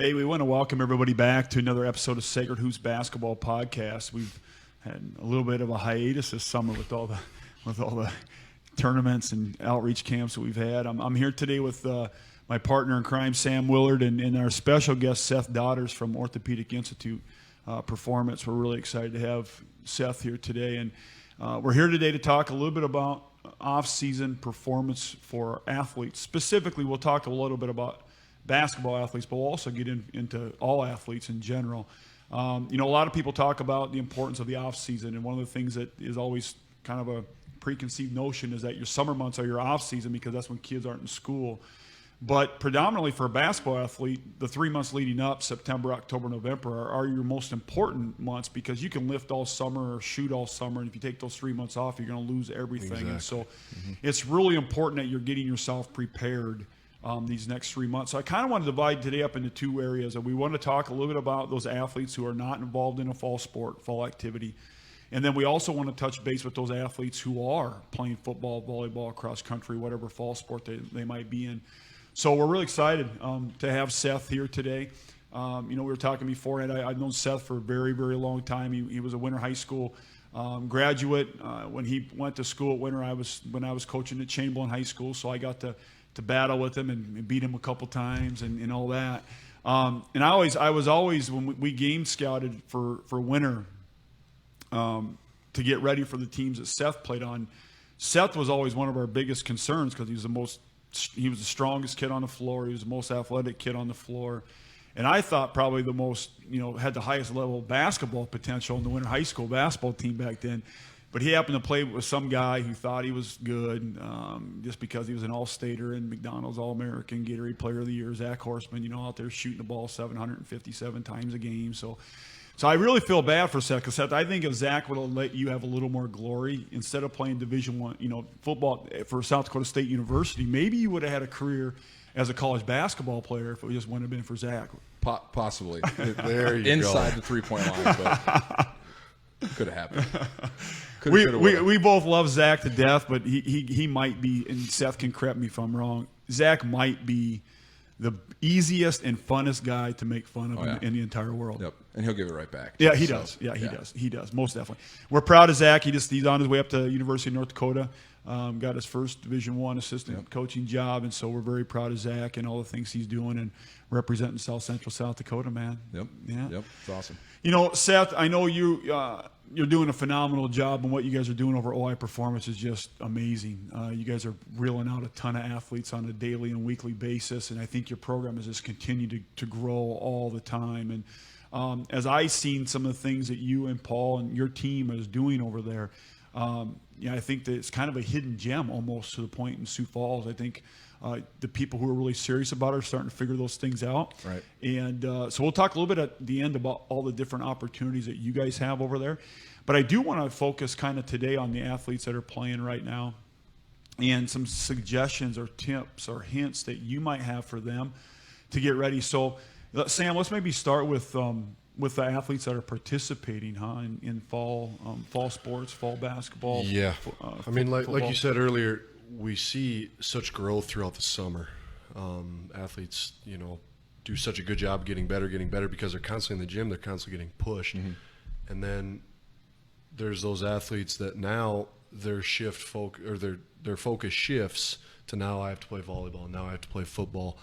Hey, we want to welcome everybody back to another episode of Sacred Hoops Basketball Podcast. We've had a little bit of a hiatus this summer with all the tournaments and outreach camps that we've had. I'm here today with my partner in crime, Sam Willard, and our special guest, Seth Daughters from Orthopedic Institute Performance. We're really excited to have Seth here today, and we're here today to talk a little bit about off-season performance for athletes. Specifically, we'll talk a little bit about basketball athletes, but we'll also get into all athletes in general. A lot of people talk about the importance of the off-season, and one of the things that is always kind of a preconceived notion is that your summer months are your off-season because that's when kids aren't in school. But predominantly for a basketball athlete, the 3 months leading up, September, October, November, are your most important months because you can lift all summer or shoot all summer, and if you take those 3 months off, you're going to lose everything. Exactly. And so it's really important that you're getting yourself prepared these next 3 months. So I kind of want to divide today up into two areas. And we want to talk a little bit about those athletes who are not involved in a fall sport, fall activity. And then we also want to touch base with those athletes who are playing football, volleyball, cross country, whatever fall sport they might be in. So we're really excited to have Seth here today. We were talking beforehand. I've known Seth for a very, very long time. He was a Winter High School graduate. When he went to school at Winter, when I was coaching at Chamberlain High School, so I got to battle with him and beat him a couple times and all that. And I was always when we game scouted for Winter to get ready for the teams that Seth played on. Seth was always one of our biggest concerns because he was the strongest kid on the floor. He was the most athletic kid on the floor. And I thought probably the most, had the highest level of basketball potential in the Winter High School basketball team back then. But he happened to play with some guy who thought he was good just because he was an All-Stater and McDonald's All-American, Gatorade Player of the Year, Zach Horseman, out there shooting the ball 757 times a game. So I really feel bad for Seth because Seth, I think if Zach would have let you have a little more glory instead of playing Division I, football for South Dakota State University, maybe you would have had a career as a college basketball player if it just wouldn't have been for Zach. Possibly. There you Inside go. the three-point line, but could have happened. We both love Zach to death, but he might be, and Seth can correct me if I'm wrong, Zach might be the easiest and funnest guy to make fun of in the entire world. Yep, and he'll give it right back. Yeah, he does. Yeah, he does. He does, most definitely. We're proud of Zach. He's on his way up to University of North Dakota. Got his first Division I assistant coaching job, and so we're very proud of Zach and all the things he's doing and representing South Central South Dakota, man. Yep. Yeah. Yep. It's awesome. Seth, I know you're doing a phenomenal job, and what you guys are doing over OI Performance is just amazing. You guys are reeling out a ton of athletes on a daily and weekly basis, and I think your program has just continued to grow all the time. And as I've seen some of the things that you and Paul and your team is doing over there, I think that it's kind of a hidden gem almost to the point in Sioux Falls. I think the people who are really serious about it are starting to figure those things out. Right. And so we'll talk a little bit at the end about all the different opportunities that you guys have over there. But I do want to focus kind of today on the athletes that are playing right now and some suggestions or tips or hints that you might have for them to get ready. So, Sam, let's maybe start with the athletes that are participating, in fall sports, fall basketball. Yeah. Football. Like you said earlier, we see such growth throughout the summer. Athletes, do such a good job getting better because they're constantly in the gym. They're constantly getting pushed. Mm-hmm. And then there's those athletes that now their focus shifts to now I have to play volleyball. Now I have to play football.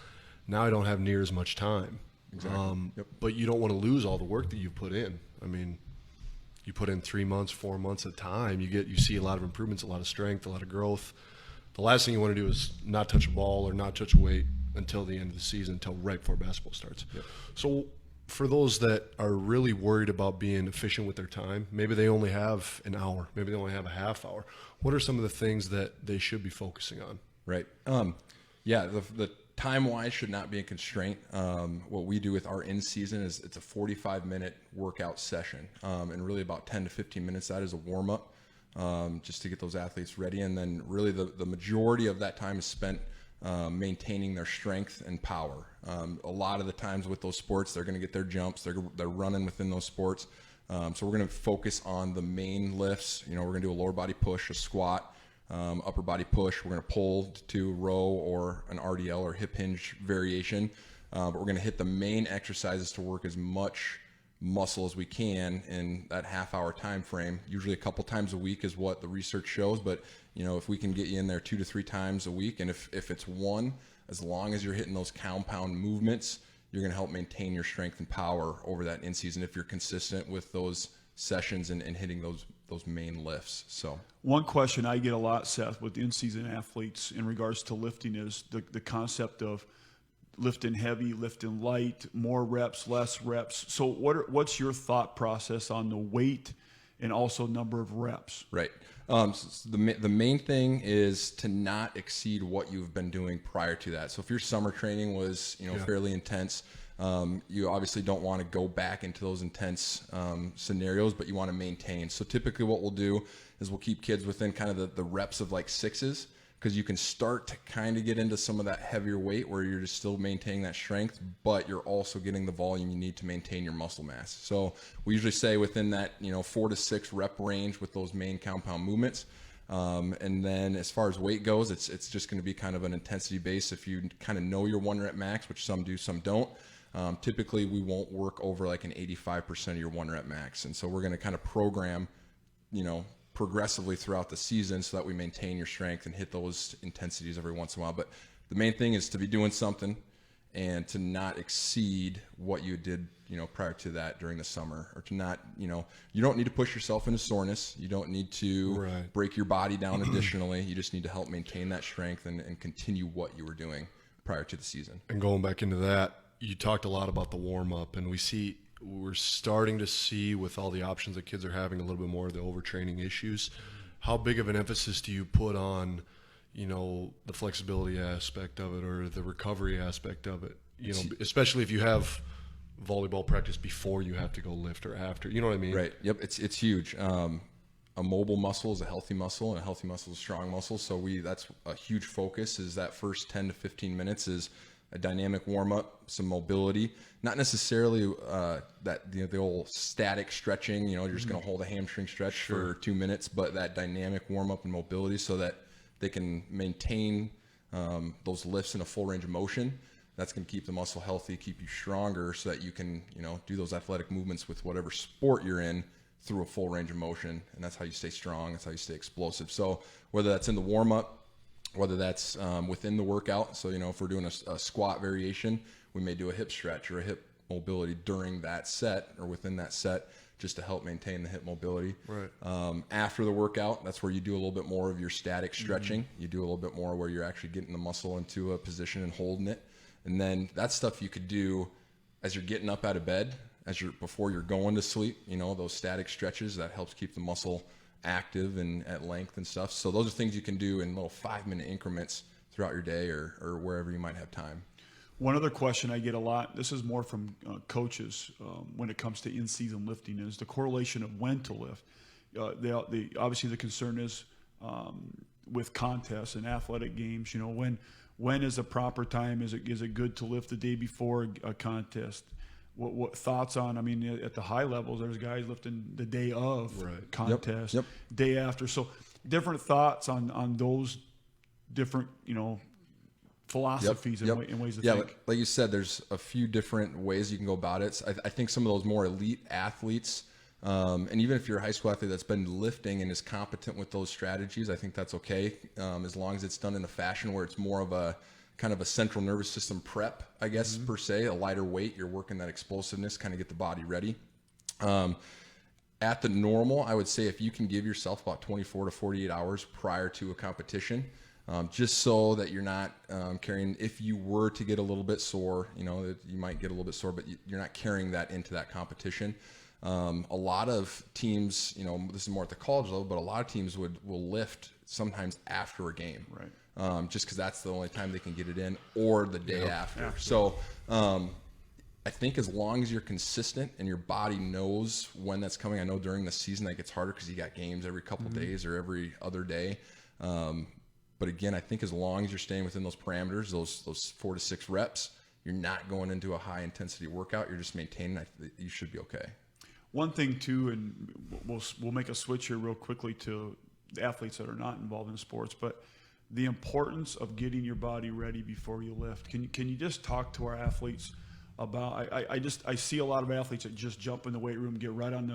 Now I don't have near as much time. Exactly. But you don't want to lose all the work that you put in. I mean, you put in 3 months, 4 months at a time. You see a lot of improvements, a lot of strength, a lot of growth. The last thing you want to do is not touch a ball or not touch a weight until the end of the season, until right before basketball starts. Yep. So for those that are really worried about being efficient with their time, maybe they only have an hour, maybe they only have a half hour. What are some of the things that they should be focusing on? Right. The time-wise should not be a constraint. What we do with our in-season is it's a 45-minute workout session, and really about 10 to 15 minutes that is a warm-up, just to get those athletes ready. And then really the majority of that time is spent maintaining their strength and power. A lot of the times with those sports, they're going to get their jumps. They're running within those sports. So we're going to focus on the main lifts. We're going to do a lower body push, a squat, upper body push. We're going to pull to row or an RDL or hip hinge variation. but we're going to hit the main exercises to work as much muscle as we can in that half-hour time frame. Usually a couple times a week is what the research shows, but if we can get you in there 2 to 3 times a week, and if it's one, as long as you're hitting those compound movements, you're going to help maintain your strength and power over that in season if you're consistent with those sessions and hitting those main lifts. So one question I get a lot, Seth, with in-season athletes in regards to lifting is the concept of lifting heavy, lifting light, more reps, less reps. So what's your thought process on the weight and also number of reps? Right. So the main thing is to not exceed what you've been doing prior to that. So if your summer training was fairly intense, you obviously don't want to go back into those intense scenarios, but you want to maintain. So typically what we'll do is we'll keep kids within kind of the reps of like 6s, because you can start to kind of get into some of that heavier weight where you're just still maintaining that strength, but you're also getting the volume you need to maintain your muscle mass. So we usually say within that 4 to 6 rep range with those main compound movements. And then as far as weight goes, it's just going to be kind of an intensity base. If you kind of know your 1 rep max, which some do, some don't, typically we won't work over like an 85% of your 1 rep max. And so we're going to kind of program, progressively throughout the season so that we maintain your strength and hit those intensities every once in a while. But the main thing is to be doing something and to not exceed what you did, prior to that during the summer, or to not, you don't need to push yourself into soreness. You don't need to break your body down additionally. You just need to help maintain that strength and continue what you were doing prior to the season. And going back into that, you talked a lot about the warm up, and we're starting to see with all the options that kids are having a little bit more of the overtraining issues. How big of an emphasis do you put on, the flexibility aspect of it or the recovery aspect of it? Especially if you have volleyball practice before you have to go lift or after, you know what I mean? Right. Yep. It's huge. A mobile muscle is a healthy muscle, and a healthy muscle is a strong muscle. So that's a huge focus, is that first 10 to 15 minutes is a dynamic warm-up, some mobility, not necessarily the old static stretching, you're just going to hold a hamstring stretch for 2 minutes, but that dynamic warm-up and mobility so that they can maintain those lifts in a full range of motion. That's going to keep the muscle healthy, keep you stronger, so that you can do those athletic movements with whatever sport you're in through a full range of motion, and that's how you stay strong, that's how you stay explosive. So whether that's in the warm-up, whether that's within the workout. So, if we're doing a squat variation, we may do a hip stretch or a hip mobility during that set or within that set, just to help maintain the hip mobility. Right. After the workout, that's where you do a little bit more of your static stretching. You do a little bit more where you're actually getting the muscle into a position and holding it. And then that stuff you could do as you're getting up out of bed, before you're going to sleep, those static stretches, that helps keep the muscle active and at length and stuff. So those are things you can do in little 5-minute increments throughout your day or wherever you might have time. One other question I get a lot, this is more from coaches when it comes to in-season lifting, is the correlation of when to lift. Obviously the concern is with contests and athletic games, when is a proper time? Is it good to lift the day before a contest? What thoughts on, at the high levels, there's guys lifting the day of contest, day after. So different thoughts on those different, philosophies and ways to think. Like you said, there's a few different ways you can go about it. I think some of those more elite athletes, and even if you're a high school athlete that's been lifting and is competent with those strategies, I think that's okay, as long as it's done in a fashion where it's more of a kind of a central nervous system prep, I guess, per se, a lighter weight. You're working that explosiveness, kind of get the body ready. At the normal, I would say if you can give yourself about 24 to 48 hours prior to a competition, just so that you're not carrying, if you were to get a little bit sore, you might get a little bit sore, but you're not carrying that into that competition. A lot of teams, this is more at the college level, but a lot of teams will lift sometimes after a game. Right. Just because that's the only time they can get it in, or the day after. So I think as long as you're consistent and your body knows when that's coming, I know during the season that gets harder because you got games every couple days or every other day. But again, I think as long as you're staying within those parameters, those 4 to 6 reps, you're not going into a high intensity workout. You're just maintaining. You should be okay. One thing too, and we'll make a switch here real quickly to the athletes that are not involved in sports, but the importance of getting your body ready before you lift. Can you just talk to our athletes about? I see a lot of athletes that just jump in the weight room, get right on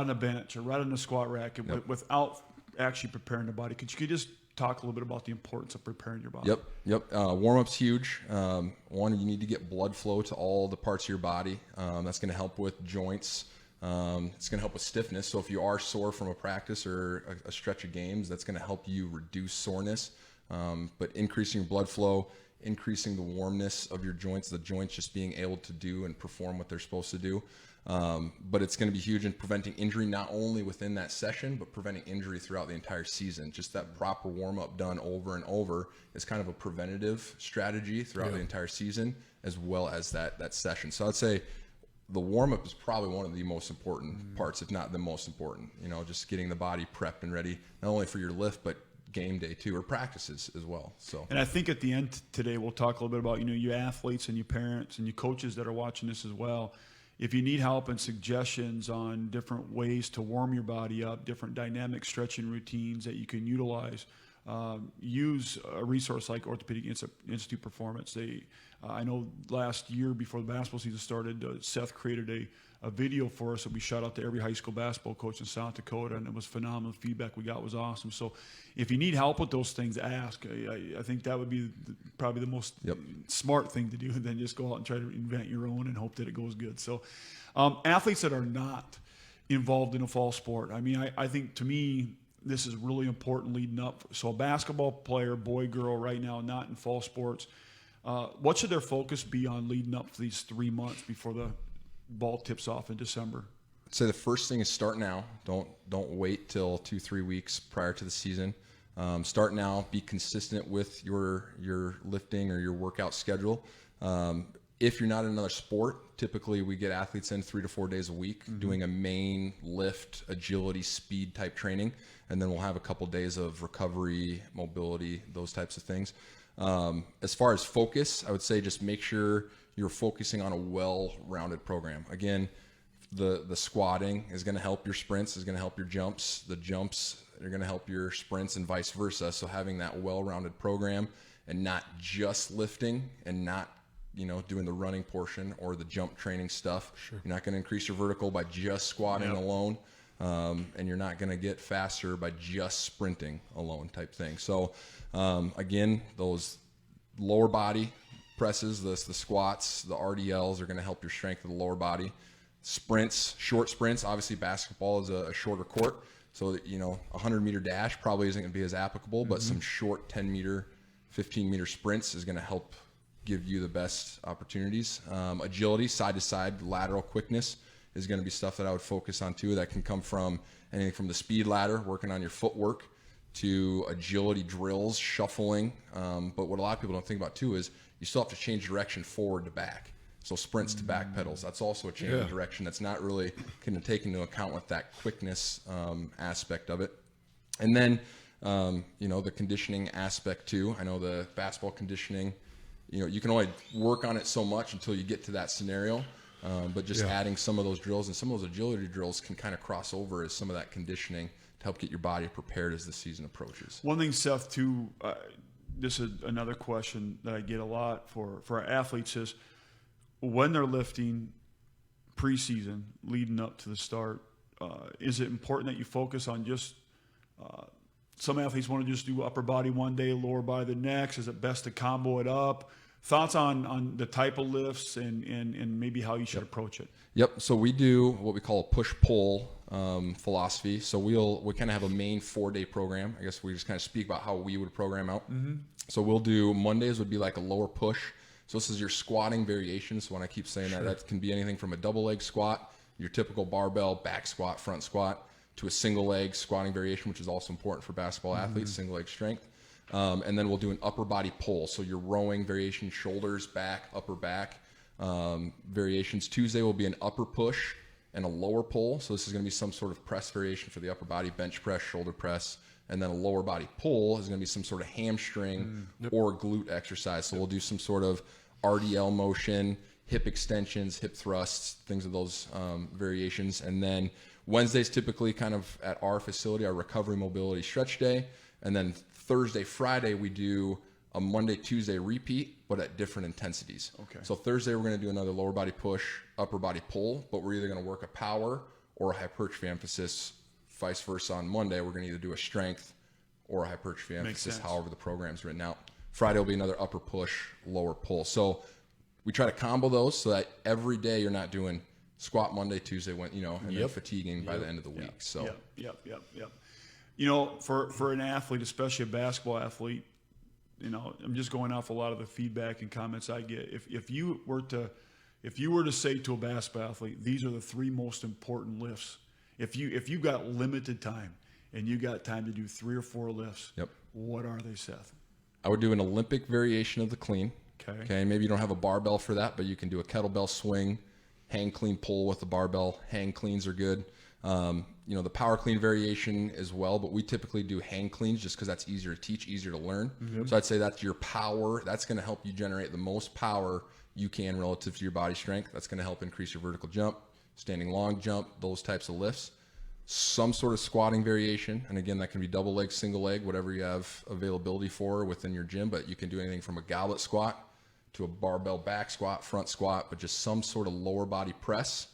the bench or right on the squat rack, without actually preparing the body. Could you just talk a little bit about the importance of preparing your body? Yep. Warm-up's huge. One, you need to get blood flow to all the parts of your body. That's going to help with joints. It's going to help with stiffness. So if you are sore from a practice or a stretch of games, that's going to help you reduce soreness. But increasing your blood flow, increasing the warmness of your joints, the joints just being able to do and perform what they're supposed to do. But it's going to be huge in preventing injury, not only within that session, but preventing injury throughout the entire season. Just that proper warm-up done over and over is kind of a preventative strategy throughout the entire season, as well as that session. So I'd say the warm-up is probably one of the most important parts, if not the most important. Just getting the body prepped and ready, not only for your lift, but game day too, or practices as well. So, and I think at the end today, we'll talk a little bit about, you athletes and you parents and you coaches that are watching this as well. If you need help and suggestions on different ways to warm your body up, different dynamic stretching routines that you can utilize, use a resource like Orthopedic Institute Performance. I know last year before the basketball season started, Seth created a video for us that we shot out to every high school basketball coach in South Dakota, and it was phenomenal. Feedback we got was awesome. So if you need help with those things, ask. I think that would be probably the most smart thing to do, than just go out and try to invent your own and hope that it goes good. So athletes that are not involved in a fall sport, I think, to me, this is really important leading up. So a basketball player, boy, girl, right now, not in fall sports, what should their focus be on leading up to these 3 months before the ball tips off in December? I'd say the first thing is start now. Don't wait till 2-3 weeks prior to the season. Start now. Be consistent with your lifting or your workout schedule. If you're not in another sport, typically we get athletes in 3 to 4 days a week doing a main lift, agility, speed type training, and then we'll have a couple days of recovery, mobility, those types of things. As far as focus, I would say just make sure you're focusing on a well-rounded program. Again, the squatting is going to help your sprints, is going to help your jumps. The jumps are going to help your sprints and vice versa. So having that well-rounded program and not just lifting and not doing the running portion or the jump training stuff. Sure. You're not going to increase your vertical by just squatting alone. And you're not going to get faster by just sprinting alone type thing. So again, those lower body presses, the squats, the RDLs are going to help your strength of the lower body. Sprints, short sprints, obviously basketball is a shorter court. So that, 100-meter dash probably isn't going to be as applicable, but some short 10-meter, 15-meter sprints is going to help give you the best opportunities. Agility, side-to-side, lateral quickness is going to be stuff that I would focus on too. That can come from anything from the speed ladder, working on your footwork, to agility drills, shuffling. But what a lot of people don't think about too is you still have to change direction forward to back. So sprints to back pedals, that's also a change of direction that's not really going to take into account with that quickness aspect of it. And then, the conditioning aspect too. I know the basketball conditioning, you can only work on it so much until you get to that scenario. But just adding some of those drills and some of those agility drills can kind of cross over as some of that conditioning to help get your body prepared as the season approaches. One thing, Seth, too, this is another question that I get a lot for our athletes is when they're lifting preseason leading up to the start, is it important that you focus on just some athletes want to just do upper body one day, lower body the next? Is it best to combo it up? Thoughts on the type of lifts and maybe how you should approach it? Yep. So we do what we call a push-pull philosophy. So we kind of have a main 4-day program. I guess we just kind of speak about how we would program out. So we'll do Mondays would be like a lower push. So this is your squatting variations. So when I keep saying that can be anything from a double leg squat, your typical barbell, back squat, front squat, to a single leg squatting variation, which is also important for basketball athletes, single leg strength. And then we'll do an upper body pull. So your rowing variation, shoulders, back, upper back variations. Tuesday will be an upper push and a lower pull. So this is going to be some sort of press variation for the upper body, bench press, shoulder press. And then a lower body pull is going to be some sort of hamstring or glute exercise. So we'll do some sort of RDL motion, hip extensions, hip thrusts, things of those variations. And then Wednesday's typically kind of at our facility, our recovery mobility stretch day. And then Thursday, Friday, we do a Monday, Tuesday repeat, but at different intensities. Okay. So Thursday, we're going to do another lower body push, upper body pull, but we're either going to work a power or a hypertrophy emphasis. Vice versa on Monday, we're going to either do a strength or a hypertrophy emphasis, however the program's written out. Friday will be another upper push, lower pull. So we try to combo those so that every day you're not doing squat Monday, Tuesday, and then fatiguing by the end of the week. So Yep. For an athlete, especially a basketball athlete, I'm just going off a lot of the feedback and comments I get. If you were to say to a basketball athlete, these are the 3 most important lifts. If you got limited time and you got time to do 3 or 4 lifts, what are they, Seth? I would do an Olympic variation of the clean. Okay. Maybe you don't have a barbell for that, but you can do a kettlebell swing, hang clean pull with the barbell. Hang cleans are good. The power clean variation as well, but we typically do hang cleans just because that's easier to teach, easier to learn. Mm-hmm. So I'd say that's your power. That's going to help you generate the most power you can relative to your body strength. That's going to help increase your vertical jump, standing long jump, those types of lifts. Some sort of squatting variation, and again, that can be double leg, single leg, whatever you have availability for within your gym, but you can do anything from a goblet squat to a barbell back squat, front squat, but just some sort of lower body press.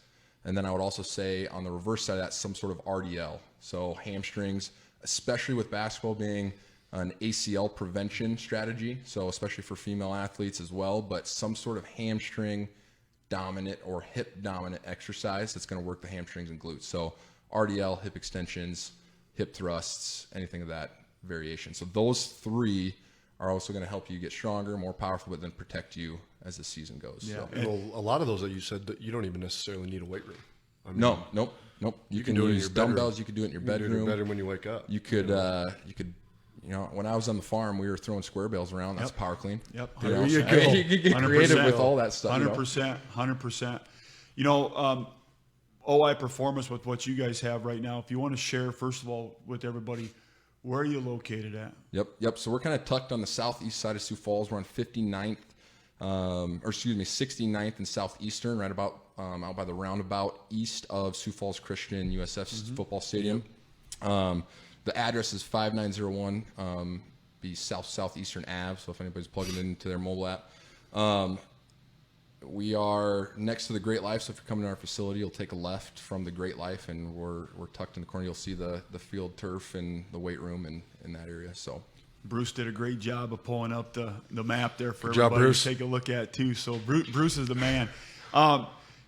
And then I would also say on the reverse side of that, some sort of RDL. So hamstrings, especially with basketball being an ACL prevention strategy. So especially for female athletes as well, but some sort of hamstring dominant or hip dominant exercise that's going to work the hamstrings and glutes. So RDL, hip extensions, hip thrusts, anything of that variation. So those 3 are also going to help you get stronger, more powerful, but then protect you as the season goes. Yeah. So. Well, a lot of those that you said, that you don't even necessarily need a weight room. I mean, Nope. You can do it in use your bedroom. dumbbells. You could do it in your bedroom. You can do it in your bedroom when you wake up. You could, when I was on the farm, we were throwing square bales around. That's power clean. Yep. You know, You so go. you could get creative with all that stuff. 100%. OI Performance, with what you guys have right now, if you want to share, first of all, with everybody, where are you located at? Yep. So we're kind of tucked on the southeast side of Sioux Falls. We're on 69th 69th and Southeastern, right about out by the roundabout east of Sioux Falls Christian USF's football stadium. The address is 5901 be Southeastern Ave, so if anybody's plugging into their mobile app. We are next to the Great Life, so if you're coming to our facility, you'll take a left from the Great Life, and we're tucked in the corner. You'll see the field turf and the weight room in that area. So Bruce did a great job of pulling up the map there for Good job, everybody Bruce. to take a look at too. So Bruce is the man.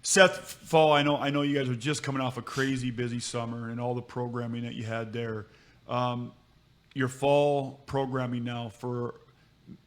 Seth, Fall, I know you guys are just coming off a crazy busy summer and all the programming that you had there. Your fall programming now for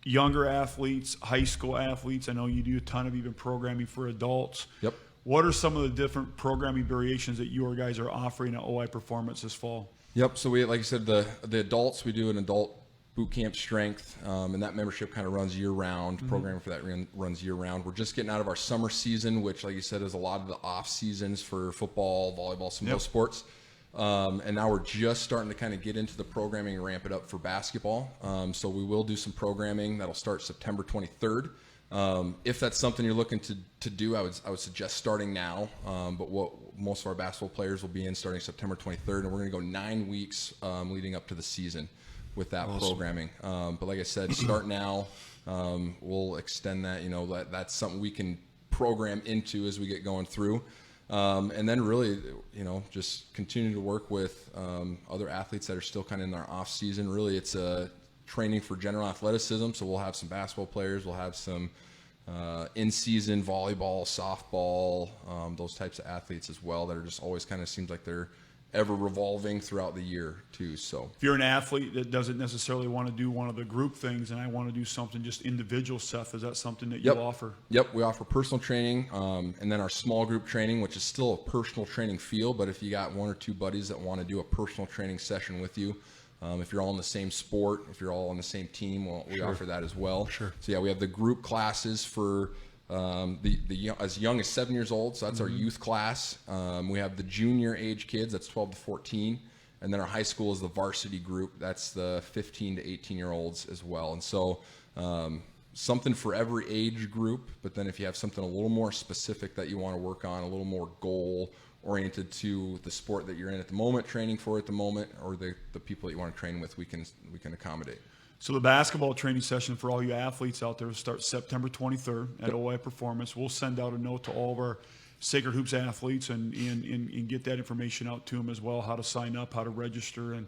younger athletes, high school athletes. I know you do a ton of even programming for adults. Yep. What are some of the different programming variations that you guys are offering at OI Performance this fall? Yep. So we, like I said, the adults, we do an adult boot camp strength, and that membership kind of runs year round. Programming for that runs year round. We're just getting out of our summer season, which, like you said, is a lot of the off seasons for football, volleyball, some of those sports. And now we're just starting to kind of get into the programming and ramp it up for basketball. So we will do some programming that'll start September 23rd. If that's something you're looking to do, I would suggest starting now. But what most of our basketball players will be in starting September 23rd, and we're going to go 9 weeks leading up to the season with that programming. But like I said, start now. We'll extend that. That's something we can program into as we get going through. And then really, just continue to work with other athletes that are still kind of in their off season. Really, it's a training for general athleticism. So we'll have some basketball players. We'll have some in-season volleyball, softball, those types of athletes as well that are just always kind of seems like they're ever revolving throughout the year too. So if you're an athlete that doesn't necessarily want to do one of the group things and I want to do something just individual, Seth, is that something that you offer? Yep, we offer personal training, and then our small group training, which is still a personal training feel, but if you got one or two buddies that want to do a personal training session with you, if you're all in the same sport, if you're all on the same team, we offer that as well. Sure. So yeah, we have the group classes for as young as 7 years old, so that's our youth class. We have the junior age kids, that's 12 to 14, and then our high school is the varsity group, that's the 15 to 18 year olds as well. And so something for every age group, but then if you have something a little more specific that you want to work on, a little more goal oriented to the sport that you're in at the moment, training for at the moment, or the people that you want to train with, we can accommodate. So the basketball training session for all you athletes out there will start September 23rd at OI Performance. We'll send out a note to all of our Sacred Hoops athletes and get that information out to them as well, how to sign up, how to register, and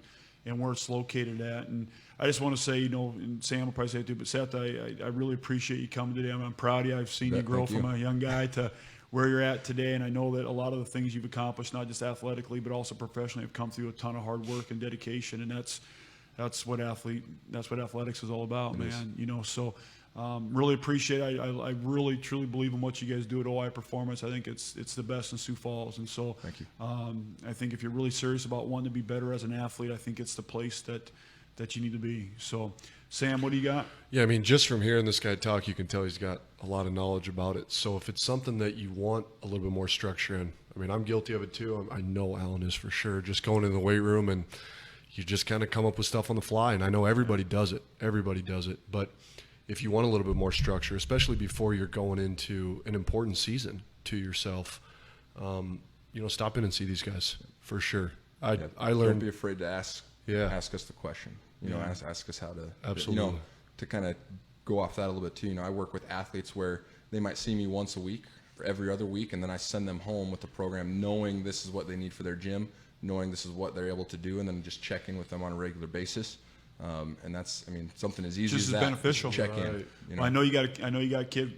where it's located at. And I just want to say, and Sam will probably say it too, but Seth, I really appreciate you coming today. I'm proud of you. I've seen you grow from a young guy to where you're at today, and I know that a lot of the things you've accomplished, not just athletically, but also professionally, have come through a ton of hard work and dedication, and that's what athletics is all about, man. So really appreciate it. I really truly believe in what you guys do at OI Performance. I think it's the best in Sioux Falls, and so thank you. I think if you're really serious about wanting to be better as an athlete, I think it's the place that you need to be. So Sam, what do you got? Yeah, I mean, just from hearing this guy talk, you can tell he's got a lot of knowledge about it. So if it's something that you want a little bit more structure in, I mean, I'm guilty of it too. I know Alan is for sure. Just going in the weight room and you just kind of come up with stuff on the fly. And I know everybody does it. Everybody does it. But if you want a little bit more structure, especially before you're going into an important season to yourself, stop in and see these guys for sure. I learned. Don't be afraid to ask. Yeah. Ask us the question. Ask us how to. Absolutely. To kind of go off that a little bit too. I work with athletes where they might see me once a week or every other week, and then I send them home with the program, knowing this is what they need for their gym, knowing this is what they're able to do, and then just check in with them on a regular basis. And that's, something as easy just as that. Beneficial. Check right. in. Well, I know you got a kid,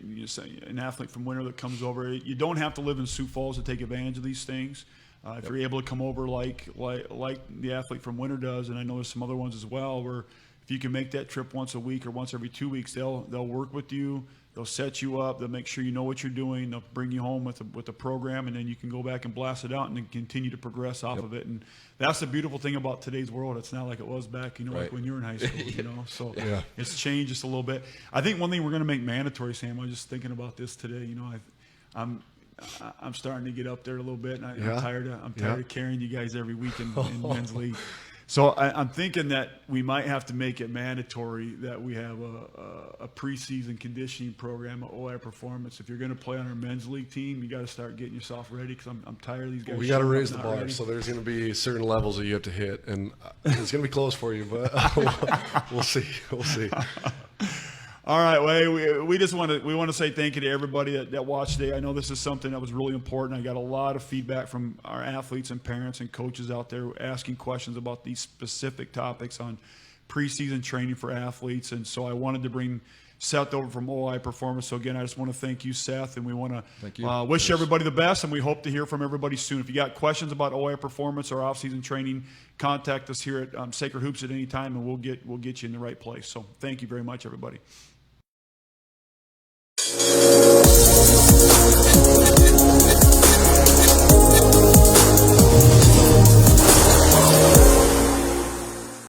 an athlete from Winter that comes over. You don't have to live in Sioux Falls to take advantage of these things. If you're able to come over like the athlete from Winter does, and I know there's some other ones as well, where if you can make that trip once a week or once every 2 weeks, they'll work with you. They'll set you up. They'll make sure you know what you're doing. They'll bring you home with a program, and then you can go back and blast it out and then continue to progress off of it. And that's the beautiful thing about today's world. It's not like it was back, right. like when you were in high school, So Yeah. It's changed just a little bit. I think one thing we're going to make mandatory, Sam, I was just thinking about this today. I'm starting to get up there a little bit, and I'm tired of carrying you guys every week in men's league. So I'm thinking that we might have to make it mandatory that we have a preseason conditioning program at OI Performance. If you're going to play on our men's league team, you got to start getting yourself ready, because I'm tired of these guys. We got to showing up raise the not bar, ready. so there's going to be certain levels that you have to hit, and it's going to be close for you, but we'll see. We'll see. All right, well, we want to say thank you to everybody that watched today. I know this is something that was really important. I got a lot of feedback from our athletes and parents and coaches out there asking questions about these specific topics on preseason training for athletes, and so I wanted to bring Seth over from OI Performance. So again, I just want to thank you, Seth, and we want to wish everybody the best, and we hope to hear from everybody soon. If you got questions about OI Performance or off-season training, contact us here at Sacred Hoops at any time, and we'll get you in the right place. So thank you very much, everybody.